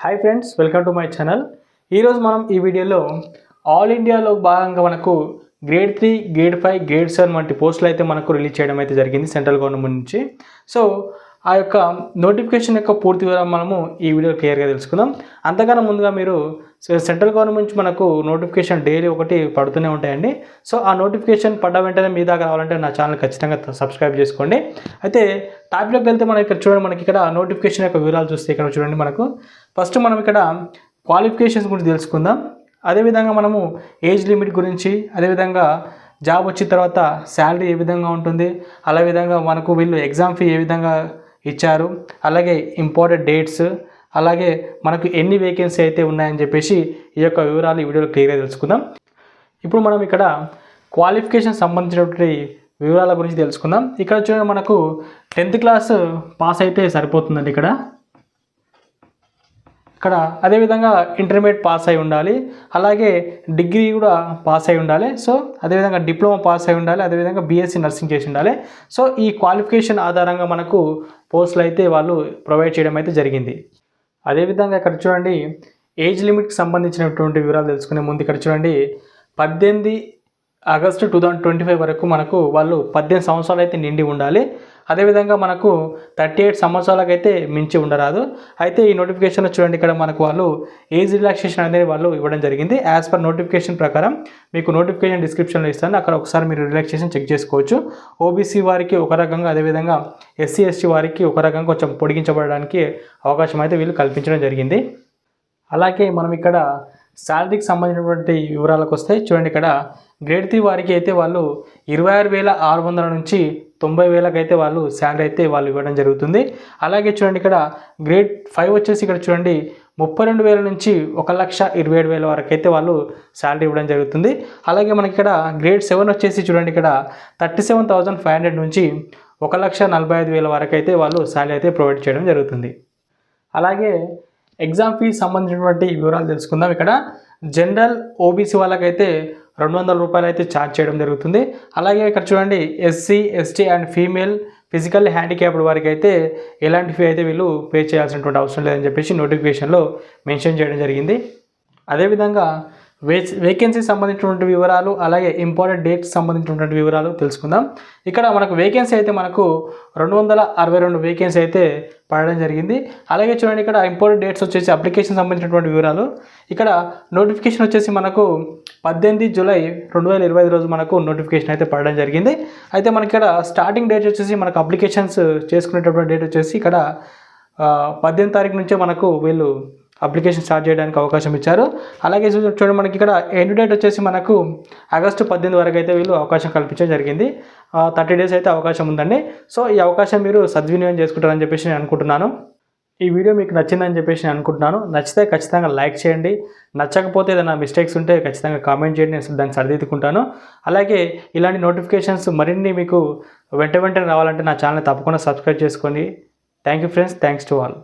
Hi friends, welcome to my channel. ఈరోజు మనం ఈ వీడియోలో ఆల్ ఇండియాలో భాగంగా మనకు గ్రేడ్ 3, గ్రేడ్ 5, గ్రేడ్ 7 వంటి పోస్టులు అయితే మనకు రిలీజ్ చేయడం అయితే జరిగింది సెంట్రల్ గవర్నమెంట్ నుంచి. సో ఆ యొక్క నోటిఫికేషన్ యొక్క పూర్తి వివరం మనము ఈ వీడియో క్లియర్గా తెలుసుకుందాం. అంతకన్నా ముందుగా మీరు సెంట్రల్ గవర్నమెంట్ నుంచి మనకు నోటిఫికేషన్ డైలీ ఒకటి పడుతూనే ఉంటాయండి. సో ఆ నోటిఫికేషన్ పడ్డ వెంటనే మీ దాకా రావాలంటే నా ఛానల్ ఖచ్చితంగా సబ్స్క్రైబ్ చేసుకోండి. అయితే టాపిక్లోకి వెళ్తే మనం ఇక్కడ చూడండి, మనకి ఇక్కడ నోటిఫికేషన్ యొక్క వివరాలు చూస్తే ఇక్కడ చూడండి, మనకు ఫస్ట్ మనం ఇక్కడ క్వాలిఫికేషన్స్ గురించి తెలుసుకుందాం. అదేవిధంగా మనము ఏజ్ లిమిట్ గురించి, అదేవిధంగా జాబ్ వచ్చిన తర్వాత శాలరీ ఏ విధంగా ఉంటుంది, అలా విధంగా మనకు వీళ్ళు ఎగ్జామ్ ఫీ ఏ విధంగా ఇచ్చారు, అలాగే ఇంపార్టెంట్ డేట్స్, అలాగే మనకు ఎన్ని వేకెన్సీ అయితే ఉన్నాయని చెప్పేసి ఈ యొక్క వివరాలు ఈ వీడియోలో క్లియర్గా తెలుసుకుందాం. ఇప్పుడు మనం ఇక్కడ క్వాలిఫికేషన్ సంబంధించినటువంటి వివరాల గురించి తెలుసుకుందాం. ఇక్కడ చూడండి, మనకు 10th క్లాస్ పాస్ అయితే సరిపోతుందండి. ఇక్కడ అదేవిధంగా ఇంటర్మీడియట్ పాస్ అయి ఉండాలి, అలాగే డిగ్రీ కూడా పాస్ అయి ఉండాలి. సో అదేవిధంగా డిప్లొమా పాస్ అయి ఉండాలి, అదేవిధంగా బీఎస్సీ నర్సింగ్ చేసి ఉండాలి. సో ఈ క్వాలిఫికేషన్ ఆధారంగా మనకు పోస్టులు అయితే వాళ్ళు ప్రొవైడ్ చేయడం అయితే జరిగింది. అదేవిధంగా ఇక్కడ చూడండి, ఏజ్ లిమిట్కి సంబంధించినటువంటి వివరాలు తెలుసుకునే ముందు ఇక్కడ చూడండి, 18 ఆగస్టు 2025 వరకు మనకు వాళ్ళు 18 సంవత్సరాలు అయితే నిండి ఉండాలి. అదేవిధంగా మనకు 38 సంవత్సరాలకైతే మించి ఉండరాదు. అయితే ఈ నోటిఫికేషన్లో చూడండి, ఇక్కడ మనకు వాళ్ళు ఏజ్ రిలాక్సేషన్ అనేది వాళ్ళు ఇవ్వడం జరిగింది. యాజ్ పర్ నోటిఫికేషన్ ప్రకారం మీకు నోటిఫికేషన్ డిస్క్రిప్షన్లో ఇస్తాను, అక్కడ ఒకసారి మీరు రిలాక్సేషన్ చెక్ చేసుకోవచ్చు. ఓబీసీ వారికి ఒక రకంగా, అదేవిధంగా ఎస్సీ ఎస్టీ వారికి ఒక రకంగా కొంచెం పొడిగించబడడానికి అవకాశం అయితే వీళ్ళు కల్పించడం జరిగింది. అలాగే మనం ఇక్కడ శాలరీకి సంబంధించినటువంటి వివరాలకు వస్తే చూడండి, ఇక్కడ గ్రేడ్ 3 వారికి అయితే వాళ్ళు 26,600 నుంచి 90,000 అయితే వాళ్ళు శాలరీ అయితే వాళ్ళు ఇవ్వడం జరుగుతుంది. అలాగే చూడండి, ఇక్కడ గ్రేడ్ 5 వచ్చేసి ఇక్కడ చూడండి 32,000 నుంచి 1,27,000 వరకు అయితే వాళ్ళు శాలరీ ఇవ్వడం జరుగుతుంది. అలాగే మనకి ఇక్కడ గ్రేడ్ 7 వచ్చేసి చూడండి, ఇక్కడ 37,500 నుంచి 1,45,000 వరకు అయితే వాళ్ళు శాలరీ అయితే ప్రొవైడ్ చేయడం జరుగుతుంది. అలాగే ఎగ్జామ్ ఫీ సంబంధించినటువంటి వివరాలు తెలుసుకుందాం. ఇక్కడ జనరల్ ఓబీసీ వాళ్ళకైతే 200 రూపాయలు అయితే ఛార్జ్ చేయడం జరుగుతుంది. అలాగే ఇక్కడ చూడండి, SC ST and female physical handicapped వారికి అయితే ఎలాంటి ఫీ అయితే వీళ్ళు పే చేయాల్సినటువంటి అవసరం లేదని చెప్పేసి నోటిఫికేషన్లో మెన్షన్ చేయడం జరిగింది. అదేవిధంగా వేకెన్సీ సంబంధించినటువంటి వివరాలు, అలాగే ఇంపార్టెంట్ డేట్స్ సంబంధించినటువంటి వివరాలు తెలుసుకుందాం. ఇక్కడ మనకు వేకెన్సీ అయితే మనకు 262 వేకెన్సీ అయితే పడడం జరిగింది. అలాగే చూడండి, ఇక్కడ ఇంపార్టెంట్ డేట్స్ వచ్చేసి అప్లికేషన్ సంబంధించినటువంటి వివరాలు. ఇక్కడ నోటిఫికేషన్ వచ్చేసి మనకు 18 జూలై 2025 రోజు మనకు నోటిఫికేషన్ అయితే పడడం జరిగింది. అయితే మనకి ఇక్కడ స్టార్టింగ్ డేట్ వచ్చేసి మనకు అప్లికేషన్స్ చేసుకునేటటువంటి డేట్ వచ్చేసి ఇక్కడ 18 తారీఖు నుంచే మనకు వీళ్ళు అప్లికేషన్ స్టార్ట్ చేయడానికి అవకాశం ఇచ్చారు. అలాగే చూడండి, మనకి ఇక్కడ ఎండ్ డేట్ వచ్చేసి మనకు ఆగస్టు 18 వరకు అయితే వీళ్ళు అవకాశం కల్పించడం జరిగింది. 30 డేస్ అయితే అవకాశం ఉందండి. సో ఈ అవకాశం మీరు సద్వినియోగం చేసుకుంటారని చెప్పేసి నేను అనుకుంటున్నాను. ఈ వీడియో మీకు నచ్చిందని చెప్పేసి నేను అనుకుంటున్నాను. నచ్చితే ఖచ్చితంగా లైక్ చేయండి, నచ్చకపోతే ఏదైనా మిస్టేక్స్ ఉంటే ఖచ్చితంగా కామెంట్ చేయండి, నేను దాన్ని సరిదిద్దుకుంటాను. అలాగే ఇలాంటి నోటిఫికేషన్స్ మరిన్ని మీకు వెంటనే రావాలంటే నా ఛానల్ తప్పకుండా సబ్స్క్రైబ్ చేసుకోండి. Thank you friends, thanks to all.